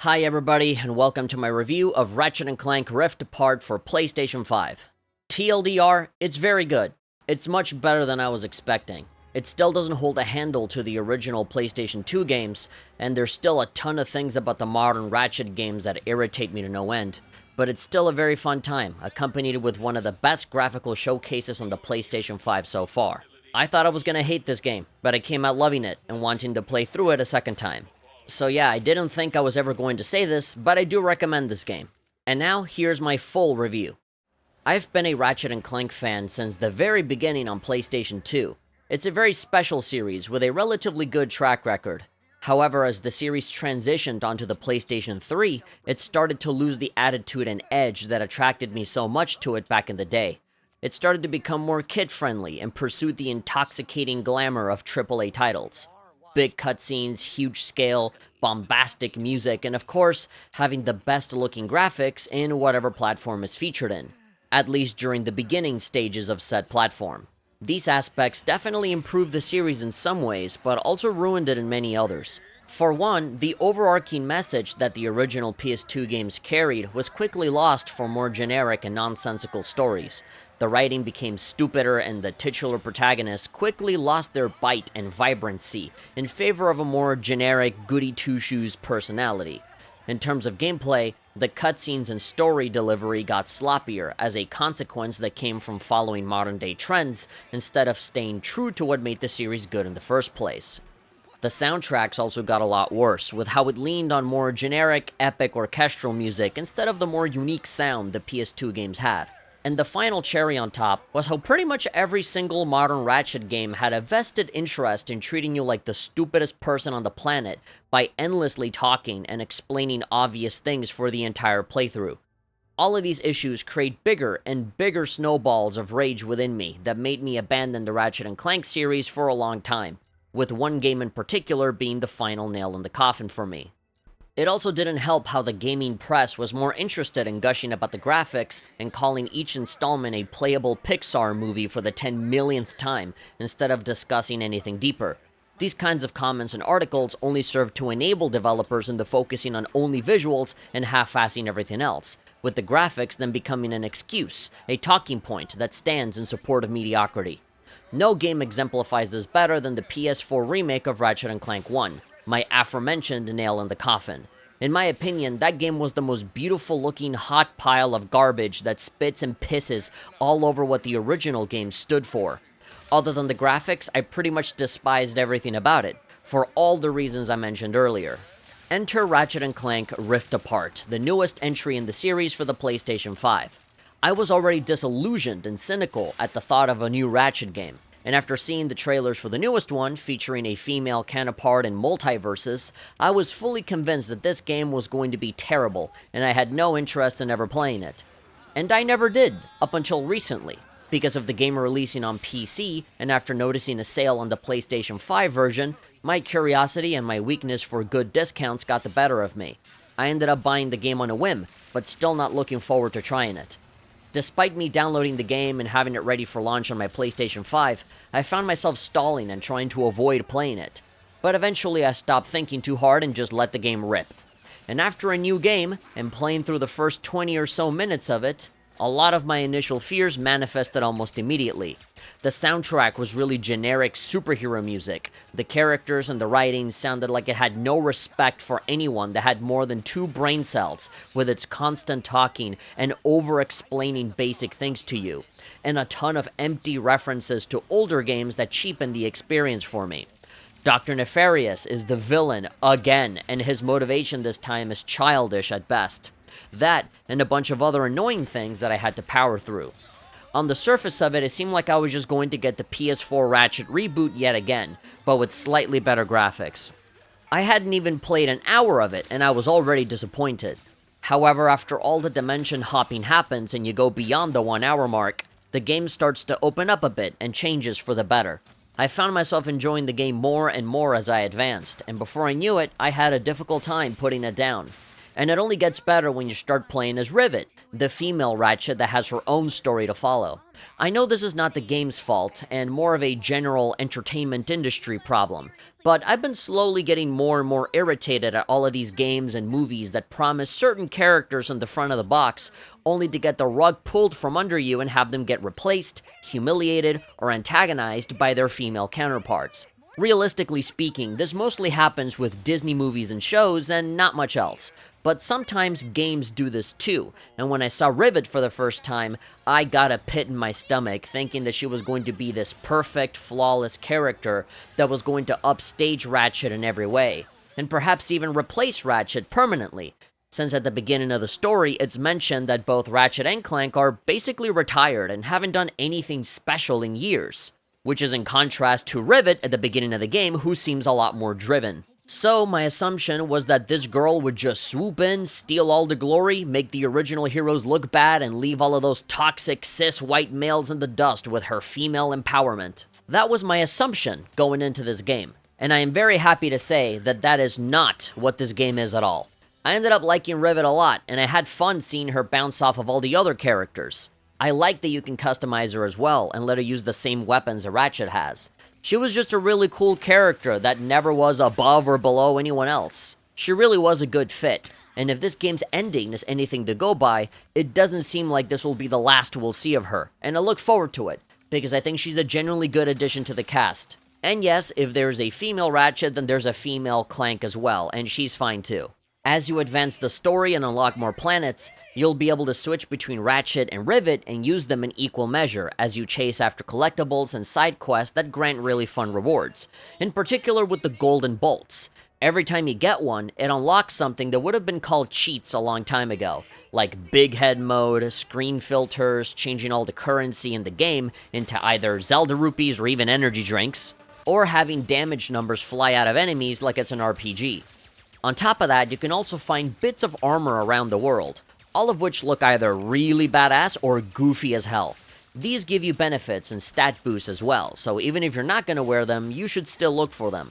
Hi everybody, and welcome to my review of Ratchet & Clank Rift Apart for PlayStation 5. TLDR, it's very good. It's much better than I was expecting. It still doesn't hold a handle to the original PlayStation 2 games, and there's still a ton of things about the modern Ratchet games that irritate me to no end. But it's still a very fun time, accompanied with one of the best graphical showcases on the PlayStation 5 so far. I thought I was gonna hate this game, but I came out loving it and wanting to play through it a second time. So yeah, I didn't think I was ever going to say this, but I do recommend this game. And now, here's my full review. I've been a Ratchet & Clank fan since the very beginning on PlayStation 2. It's a very special series with a relatively good track record. However, as the series transitioned onto the PlayStation 3, it started to lose the attitude and edge that attracted me so much to it back in the day. It started to become more kid-friendly and pursued the intoxicating glamour of AAA titles. Big cutscenes, huge scale, bombastic music, and of course, having the best looking graphics in whatever platform is featured in, at least during the beginning stages of said platform. These aspects definitely improved the series in some ways, but also ruined it in many others. For one, the overarching message that the original PS2 games carried was quickly lost for more generic and nonsensical stories. The writing became stupider and the titular protagonists quickly lost their bite and vibrancy in favor of a more generic goody-two-shoes personality. In terms of gameplay, the cutscenes and story delivery got sloppier as a consequence that came from following modern-day trends instead of staying true to what made the series good in the first place. The soundtracks also got a lot worse, with how it leaned on more generic, epic orchestral music instead of the more unique sound the PS2 games had. And the final cherry on top was how pretty much every single modern Ratchet game had a vested interest in treating you like the stupidest person on the planet by endlessly talking and explaining obvious things for the entire playthrough. All of these issues create bigger and bigger snowballs of rage within me that made me abandon the Ratchet & Clank series for a long time, with one game in particular being the final nail in the coffin for me. It also didn't help how the gaming press was more interested in gushing about the graphics and calling each installment a playable Pixar movie for the 10 millionth time, instead of discussing anything deeper. These kinds of comments and articles only serve to enable developers into focusing on only visuals and half-assing everything else, with the graphics then becoming an excuse, a talking point that stands in support of mediocrity. No game exemplifies this better than the PS4 remake of Ratchet & Clank 1, my aforementioned nail in the coffin. In my opinion, that game was the most beautiful looking hot pile of garbage that spits and pisses all over what the original game stood for. Other than the graphics, I pretty much despised everything about it, for all the reasons I mentioned earlier. Enter Ratchet & Clank Rift Apart, the newest entry in the series for the PlayStation 5. I was already disillusioned and cynical at the thought of a new Ratchet game, and after seeing the trailers for the newest one, featuring a female counterpart and multiverses, I was fully convinced that this game was going to be terrible, and I had no interest in ever playing it. And I never did, up until recently, because of the game releasing on PC, and after noticing a sale on the PlayStation 5 version, my curiosity and my weakness for good discounts got the better of me. I ended up buying the game on a whim, but still not looking forward to trying it. Despite me downloading the game and having it ready for launch on my PlayStation 5, I found myself stalling and trying to avoid playing it. But eventually I stopped thinking too hard and just let the game rip. And after a new game, and playing through the first 20 or so minutes of it, a lot of my initial fears manifested almost immediately. The soundtrack was really generic superhero music. The characters and the writing sounded like it had no respect for anyone that had more than 2 brain cells, with its constant talking and over-explaining basic things to you, and a ton of empty references to older games that cheapened the experience for me. Dr. Nefarious is the villain again, and his motivation this time is childish at best. That, and a bunch of other annoying things that I had to power through. On the surface of it, it seemed like I was just going to get the PS4 Ratchet reboot yet again, but with slightly better graphics. I hadn't even played an hour of it, and I was already disappointed. However, after all the dimension hopping happens and you go beyond the 1 hour mark, the game starts to open up a bit and changes for the better. I found myself enjoying the game more and more as I advanced, and before I knew it, I had a difficult time putting it down. And it only gets better when you start playing as Rivet, the female Ratchet that has her own story to follow. I know this is not the game's fault, and more of a general entertainment industry problem, but I've been slowly getting more and more irritated at all of these games and movies that promise certain characters on the front of the box, only to get the rug pulled from under you and have them get replaced, humiliated, or antagonized by their female counterparts. Realistically speaking, this mostly happens with Disney movies and shows and not much else. But sometimes games do this too, and when I saw Rivet for the first time, I got a pit in my stomach thinking that she was going to be this perfect, flawless character that was going to upstage Ratchet in every way, and perhaps even replace Ratchet permanently, since at the beginning of the story it's mentioned that both Ratchet and Clank are basically retired and haven't done anything special in years. Which is in contrast to Rivet at the beginning of the game, who seems a lot more driven. So my assumption was that this girl would just swoop in, steal all the glory, make the original heroes look bad, and leave all of those toxic cis white males in the dust with her female empowerment. That was my assumption going into this game, and I am very happy to say that that is not what this game is at all. I ended up liking Rivet a lot, and I had fun seeing her bounce off of all the other characters. I like that you can customize her as well and let her use the same weapons a Ratchet has. She was just a really cool character that never was above or below anyone else. She really was a good fit, and if this game's ending is anything to go by, it doesn't seem like this will be the last we'll see of her, and I look forward to it, because I think she's a genuinely good addition to the cast. And yes, if there's a female Ratchet, then there's a female Clank as well, and she's fine too. As you advance the story and unlock more planets, you'll be able to switch between Ratchet and Rivet and use them in equal measure as you chase after collectibles and side quests that grant really fun rewards, in particular with the golden bolts. Every time you get one, it unlocks something that would have been called cheats a long time ago, like big head mode, screen filters, changing all the currency in the game into either Zelda rupees or even energy drinks, or having damage numbers fly out of enemies like it's an RPG. On top of that, you can also find bits of armor around the world, all of which look either really badass or goofy as hell. These give you benefits and stat boosts as well, so even if you're not going to wear them, you should still look for them.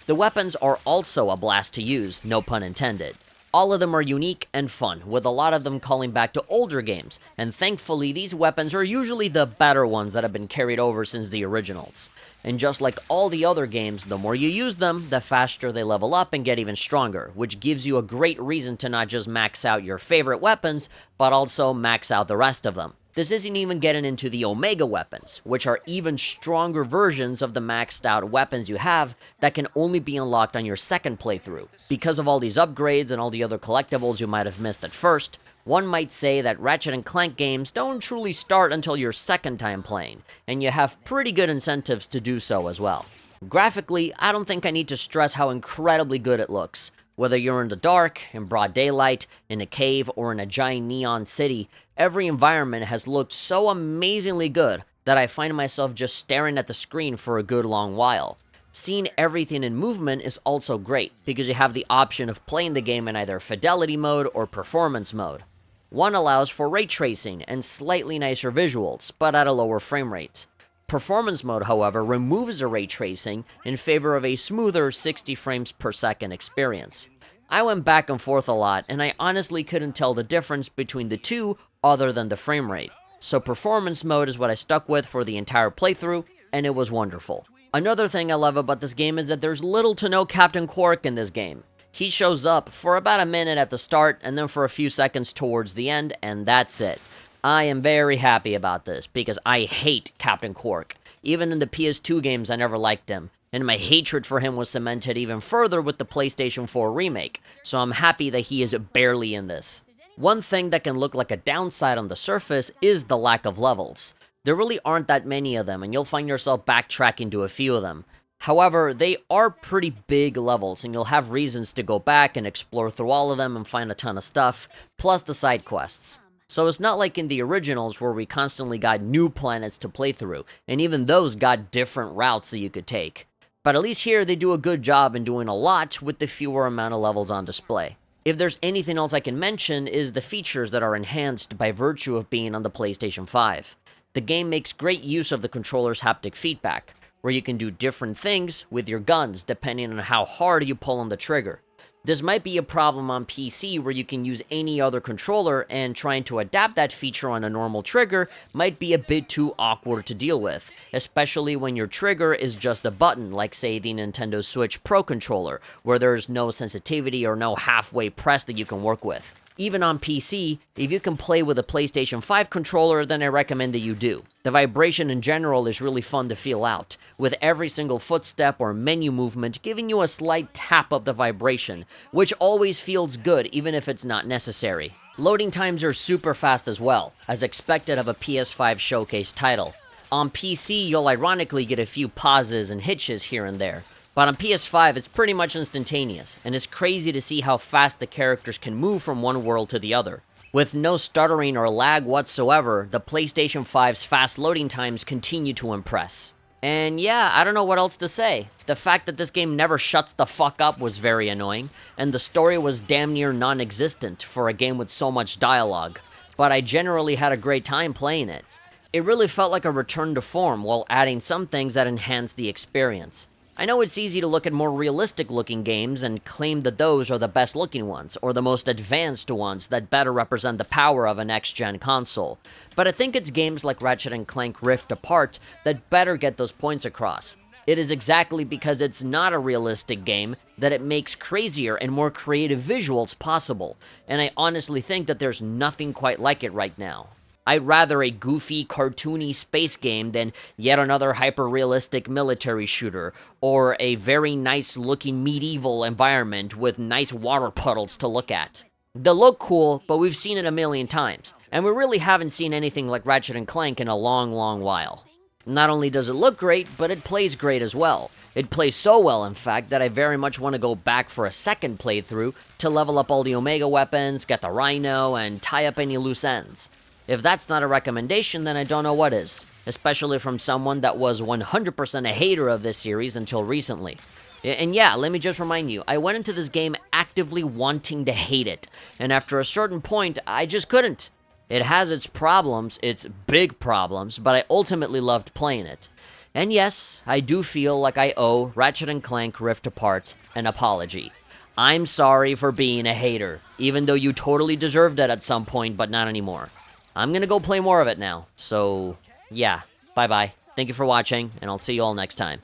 The weapons are also a blast to use, no pun intended. All of them are unique and fun, with a lot of them calling back to older games, and thankfully these weapons are usually the better ones that have been carried over since the originals. And just like all the other games, the more you use them, the faster they level up and get even stronger, which gives you a great reason to not just max out your favorite weapons, but also max out the rest of them. This isn't even getting into the Omega weapons, which are even stronger versions of the maxed out weapons you have that can only be unlocked on your second playthrough. Because of all these upgrades and all the other collectibles you might have missed at first, one might say that Ratchet & Clank games don't truly start until your second time playing, and you have pretty good incentives to do so as well. Graphically, I don't think I need to stress how incredibly good it looks. Whether you're in the dark, in broad daylight, in a cave, or in a giant neon city, every environment has looked so amazingly good that I find myself just staring at the screen for a good long while. Seeing everything in movement is also great, because you have the option of playing the game in either fidelity mode or performance mode. One allows for ray tracing and slightly nicer visuals, but at a lower frame rate. Performance mode, however, removes the ray tracing in favor of a smoother 60 frames per second experience. I went back and forth a lot, and I honestly couldn't tell the difference between the two other than the frame rate. So performance mode is what I stuck with for the entire playthrough, and it was wonderful. Another thing I love about this game is that there's little to no Captain Quark in this game. He shows up for about a minute at the start, and then for a few seconds towards the end, and that's it. I am very happy about this, because I hate Captain Quark. Even in the PS2 games, I never liked him, and my hatred for him was cemented even further with the PlayStation 4 remake, so I'm happy that he is barely in this. One thing that can look like a downside on the surface is the lack of levels. There really aren't that many of them, and you'll find yourself backtracking to a few of them. However, they are pretty big levels, and you'll have reasons to go back and explore through all of them and find a ton of stuff, plus the side quests. So it's not like in the originals where we constantly got new planets to play through, and even those got different routes that you could take. But at least here they do a good job in doing a lot with the fewer amount of levels on display. If there's anything else I can mention is the features that are enhanced by virtue of being on the PlayStation 5. The game makes great use of the controller's haptic feedback, where you can do different things with your guns depending on how hard you pull on the trigger. This might be a problem on PC where you can use any other controller, and trying to adapt that feature on a normal trigger might be a bit too awkward to deal with, especially when your trigger is just a button, like say the Nintendo Switch Pro controller, where there's no sensitivity or no halfway press that you can work with. Even on PC, if you can play with a PlayStation 5 controller, then I recommend that you do. The vibration in general is really fun to feel out, with every single footstep or menu movement giving you a slight tap of the vibration, which always feels good even if it's not necessary. Loading times are super fast as well, as expected of a PS5 showcase title. On PC, you'll ironically get a few pauses and hitches here and there, but on PS5, it's pretty much instantaneous, and it's crazy to see how fast the characters can move from one world to the other. With no stuttering or lag whatsoever, the PlayStation 5's fast loading times continue to impress. And yeah, I don't know what else to say. The fact that this game never shuts the fuck up was very annoying, and the story was damn near non-existent for a game with so much dialogue, but I generally had a great time playing it. It really felt like a return to form while adding some things that enhanced the experience. I know it's easy to look at more realistic looking games and claim that those are the best looking ones, or the most advanced ones that better represent the power of a next-gen console, but I think it's games like Ratchet & Clank Rift Apart that better get those points across. It is exactly because it's not a realistic game that it makes crazier and more creative visuals possible, and I honestly think that there's nothing quite like it right now. I'd rather a goofy, cartoony space game than yet another hyper-realistic military shooter, or a very nice-looking medieval environment with nice water puddles to look at. They look cool, but we've seen it a million times, and we really haven't seen anything like Ratchet & Clank in a long, long while. Not only does it look great, but it plays great as well. It plays so well, in fact, that I very much want to go back for a second playthrough to level up all the Omega weapons, get the Rhino, and tie up any loose ends. If that's not a recommendation, then I don't know what is, especially from someone that was 100% a hater of this series until recently. And yeah, let me just remind you, I went into this game actively wanting to hate it, and after a certain point, I just couldn't. It has its problems, its big problems, but I ultimately loved playing it. And yes, I do feel like I owe Ratchet & Clank Rift Apart an apology. I'm sorry for being a hater, even though you totally deserved it at some point, but not anymore. I'm gonna go play more of it now, so yeah, bye-bye. Thank you for watching, and I'll see you all next time.